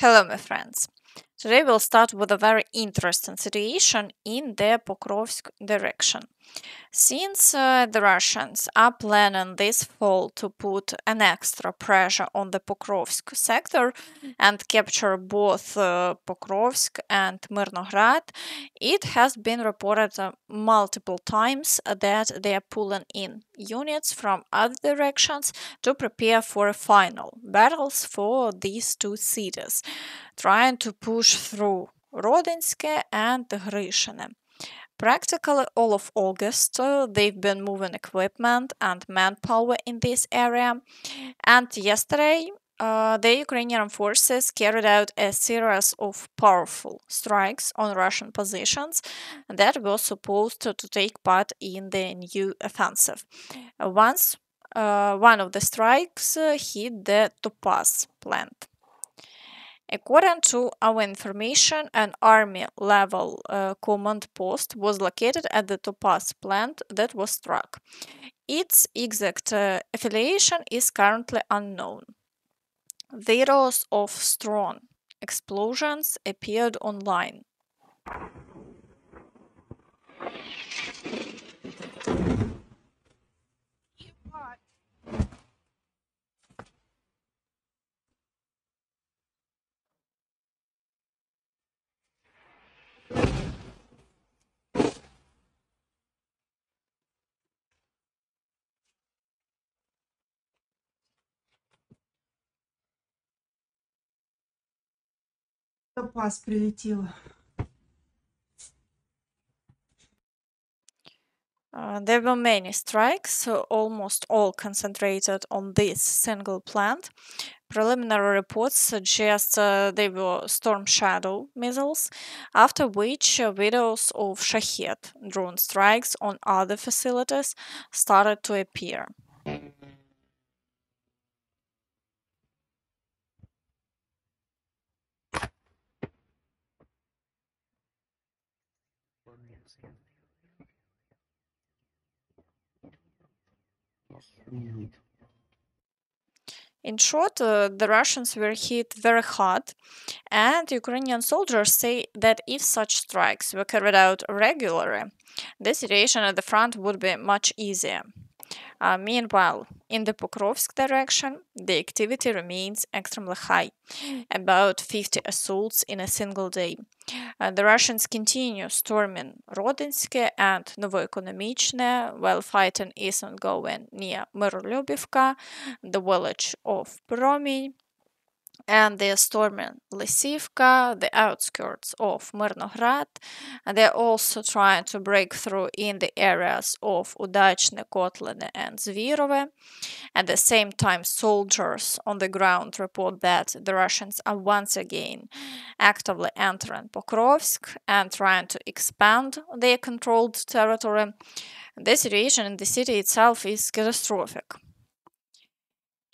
Hello, my friends. Today we'll start with a very interesting situation in the Pokrovsk direction. Since the Russians are planning this fall to put an extra pressure on the Pokrovsk sector and capture both Pokrovsk and Myrnohrad, it has been reported multiple times that they are pulling in units from other directions to prepare for final battles for these two cities, trying to push through Rodinsk and Dvorichna. Practically all of August, they've been moving equipment and manpower in this area. And yesterday, the Ukrainian forces carried out a series of powerful strikes on Russian positions that were supposed to take part in the new offensive. One of the strikes hit the Topaz plant. According to our information, an army-level command post was located at the Topaz plant that was struck. Its exact affiliation is currently unknown. Videos of strong explosions appeared online. Топаз прилетела. There were many strikes, almost all concentrated on this single plant. Preliminary reports suggest they were Storm Shadow missiles, after which videos of Shahed drone strikes on other facilities started to appear. In short, the Russians were hit very hard, and Ukrainian soldiers say that if such strikes were carried out regularly, the situation at the front would be much easier. Meanwhile, in the Pokrovsk direction, the activity remains extremely high, about 50 assaults in a single day. The Russians continue storming Rodinsk and Novoekonomichne while fighting is ongoing near Myrnohrad, the village of Promy, and they are storming Lysivka, the outskirts of Myrnohrad. And they're also trying to break through in the areas of Udachne, Kotlene, and Zvirove. At the same time, soldiers on the ground report that the Russians are once again actively entering Pokrovsk and trying to expand their controlled territory. The situation in the city itself is catastrophic.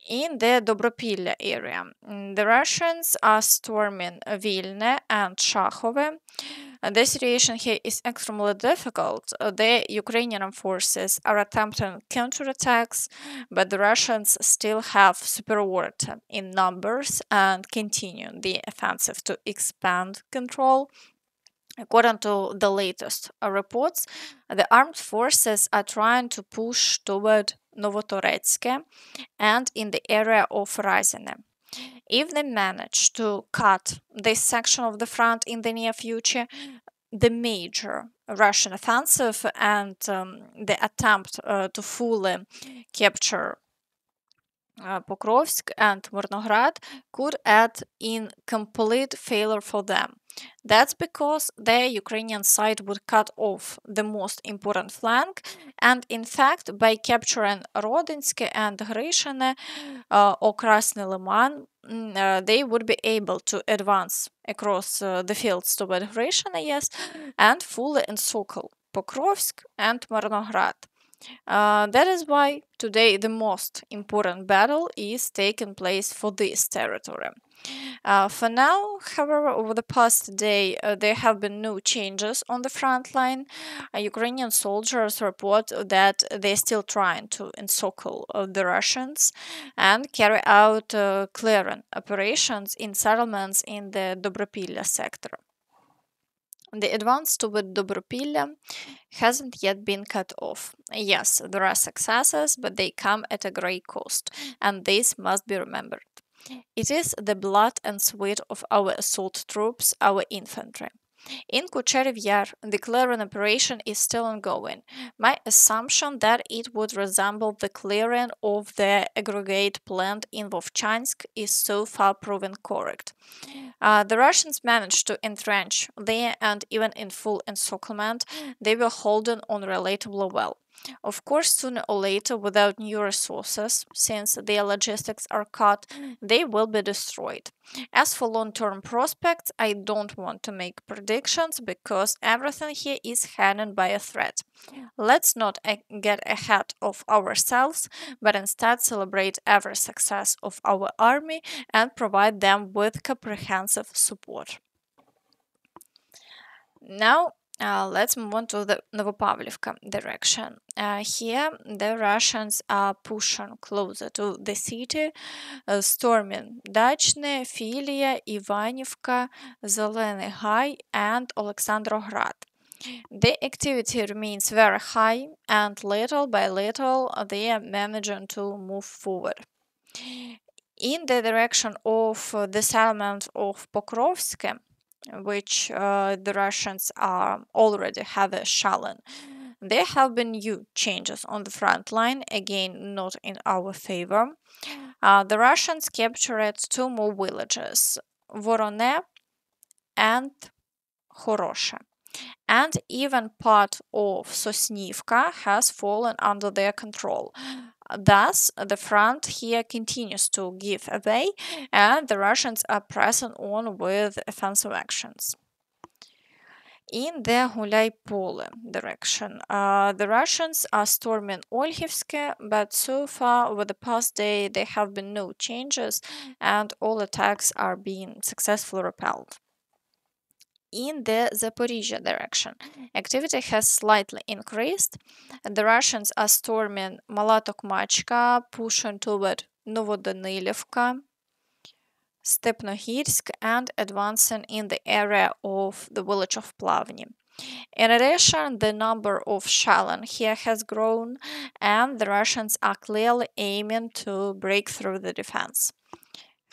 In the Dobropillia area, the Russians are storming Vilna and Shahed. The situation here is extremely difficult. The Ukrainian forces are attempting counterattacks, but the Russians still have superiority in numbers and continue the offensive to expand control. According to the latest reports, the armed forces are trying to push toward Novotorets and in the area of Razine. If they manage to cut this section of the front in the near future, the major Russian offensive and the attempt to fully capture Pokrovsk and Myrnohrad could add in complete failure for them. That's because the Ukrainian side would cut off the most important flank, and in fact, by capturing Rodinsk and Grishine or Krasny Lyman, they would be able to advance across the fields toward Grishine, yes, and fully encircle Pokrovsk and Myrnohrad. That is why today the most important battle is taking place for this territory. For now, however, over the past day, there have been no changes on the front line. Ukrainian soldiers report that they're still trying to encircle the Russians and carry out clearing operations in settlements in the Dobropillia sector. The advance toward Dobropillia hasn't yet been cut off. Yes, there are successes, but they come at a great cost, and this must be remembered. It is the blood and sweat of our assault troops, our infantry. In Kucherev Yar, the clearing operation is still ongoing. My assumption that it would resemble the clearing of the aggregate plant in Vovchansk is so far proven correct. The Russians managed to entrench there, and even in full encirclement, they were holding on relatively well. Of course, sooner or later, without new resources, since their logistics are cut, they will be destroyed. As for long term prospects, I don't want to make predictions because everything here is hanging by a thread. Let's not get ahead of ourselves, but instead celebrate every success of our army and provide them with comprehensive support. Now, let's move on to the Novopavlivka direction. Here, the Russians are pushing closer to the city, storming Dachne, Filia, Ivanivka, Zeleny Gai, and Alexandrograd. The activity remains very high, and little by little, they are managing to move forward. In the direction of the settlement of Pokrovsk, which the Russians are already have a Shalin. There have been new changes on the front line, again not in our favor. The Russians captured two more villages, Vorone and Horoshe, and even part of Sosnivka has fallen under their control. Thus, the front here continues to give away, and the Russians are pressing on with offensive actions. In the Gulay Pole direction, the Russians are storming Olhivske, but so far over the past day there have been no changes, and all attacks are being successfully repelled. In the Zaporizhia direction, activity has slightly increased. The Russians are storming Malatokmachka, pushing toward Novodanilivka, Stepnohirsk, and advancing in the area of the village of Plavny. In addition, the number of Shalin here has grown, and the Russians are clearly aiming to break through the defense.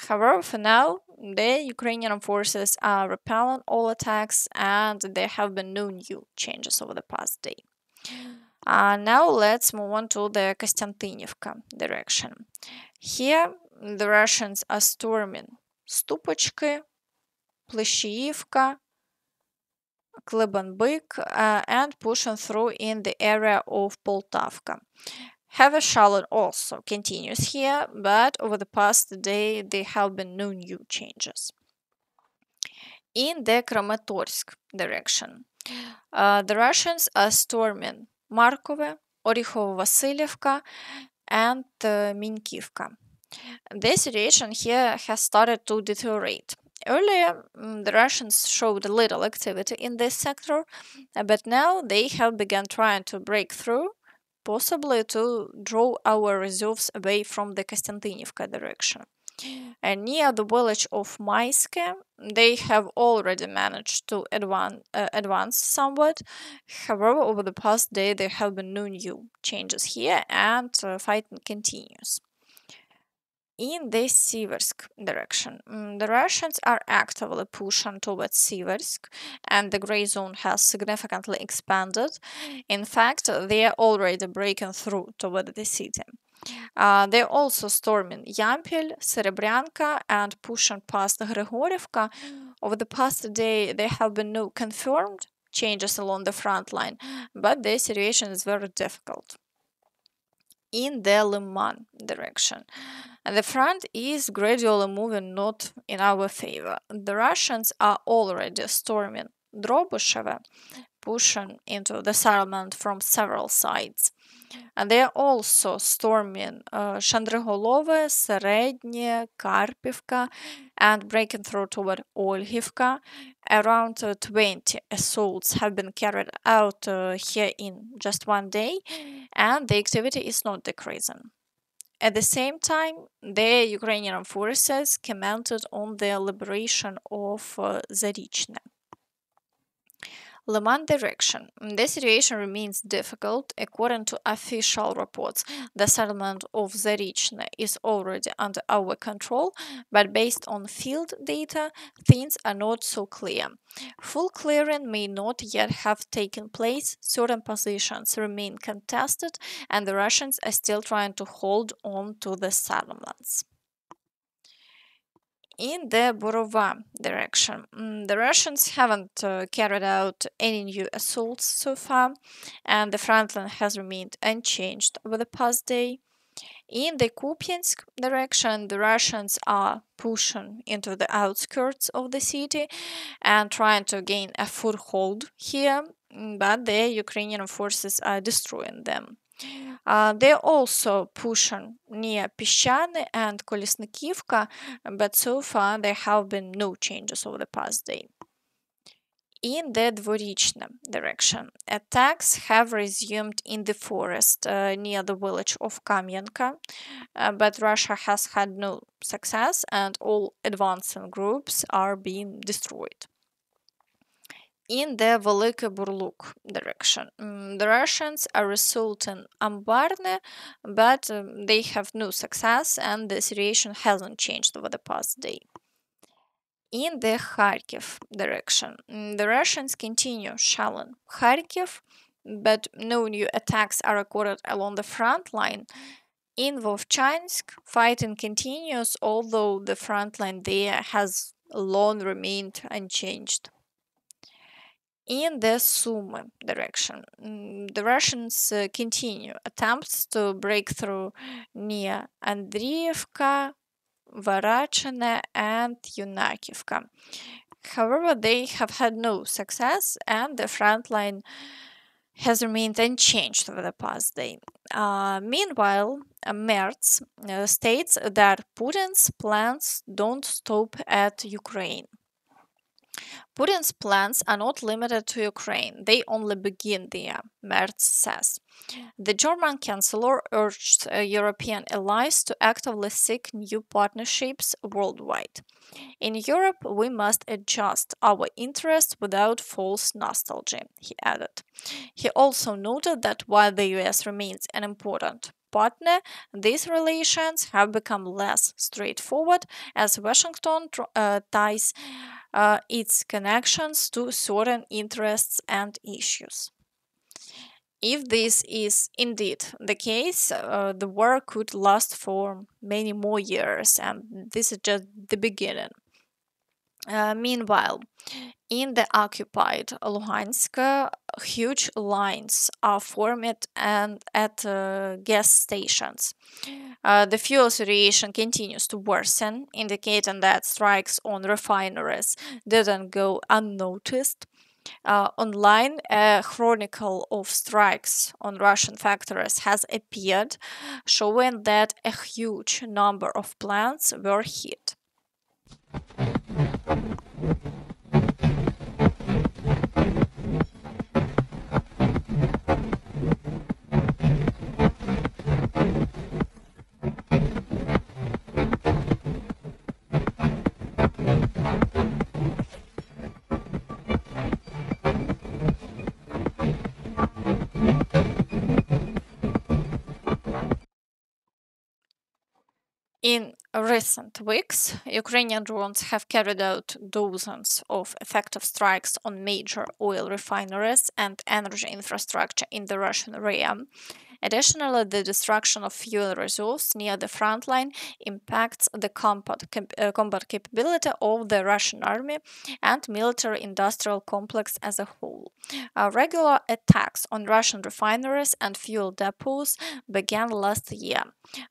However, for now, the Ukrainian forces are repelling all attacks, and there have been no new changes over the past day. Now let's move on to the Kostiantynivka direction. Here, the Russians are storming Stupachki, Pleshiivka, Klebanbyk, and pushing through in the area of Poltavka. Heavy shelling also continues here, but over the past day there have been no new changes. In the Kramatorsk direction, the Russians are storming Markove, Orikhovo-Vasilievka, and Minkivka. The situation here has started to deteriorate. Earlier, the Russians showed little activity in this sector, but now they have begun trying to break through, possibly to draw our reserves away from the Kostiantynivka direction. And near the village of Maiske, they have already managed to advance somewhat. However, over the past day, there have been no new changes here, and fighting continues. In the Siversk direction, the Russians are actively pushing towards Siversk, and the gray zone has significantly expanded. In fact, they are already breaking through toward the city. They're also storming Yampil, Serebryanka, and pushing past Grigorivka. Over the past day, there have been no confirmed changes along the front line, but the situation is very difficult. In the Lyman direction, the front is gradually moving not in our favor. The Russians are already storming Drobusheve, pushing into the settlement from several sides. And they are also storming Shandrigolove, Serednye, Karpivka, and breaking through toward Olhivka. Around 20 assaults have been carried out here in just one day, and the activity is not decreasing. At the same time, the Ukrainian forces commented on the liberation of Dvorichna. Lyman direction. The situation remains difficult. According to official reports, the settlement of Dvorichna is already under our control, but based on field data, things are not so clear. Full clearing may not yet have taken place, certain positions remain contested, and the Russians are still trying to hold on to the settlements. In the Borova direction, the Russians haven't carried out any new assaults so far, and the front line has remained unchanged over the past day. In the Kupiansk direction, the Russians are pushing into the outskirts of the city and trying to gain a foothold here, but the Ukrainian forces are destroying them. They're also pushing near Pishchane and Kolesnikivka, but so far there have been no changes over the past day. In the Dvorichna direction, attacks have resumed in the forest near the village of Kamyanka, but Russia has had no success and all advancing groups are being destroyed. In the Velykyi Burluk direction, the Russians are assaulting Ambarne, but they have no success and the situation hasn't changed over the past day. In the Kharkiv direction, the Russians continue shelling Kharkiv, but no new attacks are recorded along the front line. In Vovchansk, fighting continues, although the front line there has long remained unchanged. In the Sumy direction, the Russians continue attempts to break through near Andriivka, Varachine, and Yunakivka. However, they have had no success, and the front line has remained unchanged over the past day. Meanwhile, Merz states that Putin's plans don't stop at Ukraine. Putin's plans are not limited to Ukraine, they only begin there, Merz says. The German Chancellor urged European allies to actively seek new partnerships worldwide. In Europe, we must adjust our interests without false nostalgia, he added. He also noted that while the US remains an important partner, these relations have become less straightforward as Washington ties its connections to certain interests and issues. If this is indeed the case, the war could last for many more years, and this is just the beginning. Meanwhile, in the occupied Luhansk, huge lines are formed and at gas stations. The fuel situation continues to worsen, indicating that strikes on refineries didn't go unnoticed. Online, a chronicle of strikes on Russian factories has appeared, showing that a huge number of plants were hit. In recent weeks, Ukrainian drones have carried out dozens of effective strikes on major oil refineries and energy infrastructure in the Russian realm. Additionally, the destruction of fuel reserves near the front line impacts the combat capability of the Russian army and military-industrial complex as a whole. Regular attacks on Russian refineries and fuel depots began last year.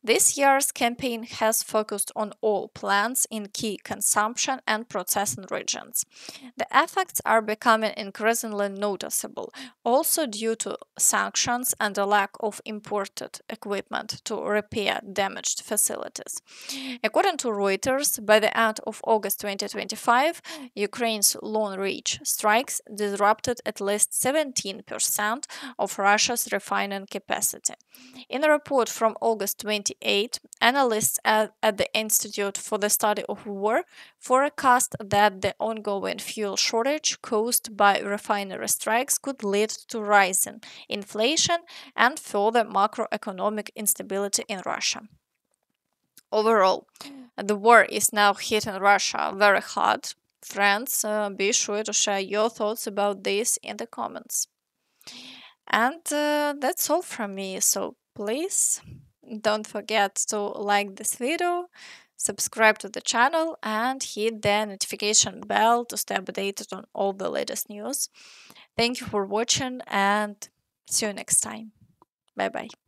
This year's campaign has focused on oil plants in key consumption and processing regions. The effects are becoming increasingly noticeable, also due to sanctions and a lack of of imported equipment to repair damaged facilities. According to Reuters, by the end of August 2025, Ukraine's long-range strikes disrupted at least 17% of Russia's refining capacity. In a report from August 28, analysts at the Institute for the Study of War forecast that the ongoing fuel shortage caused by refinery strikes could lead to rising inflation and further macroeconomic instability in Russia. Overall, the war is now hitting Russia very hard. Friends, be sure to share your thoughts about this in the comments. And that's all from me. So please don't forget to like this video, subscribe to the channel, and hit the notification bell to stay updated on all the latest news. Thank you for watching and see you next time. Bye bye.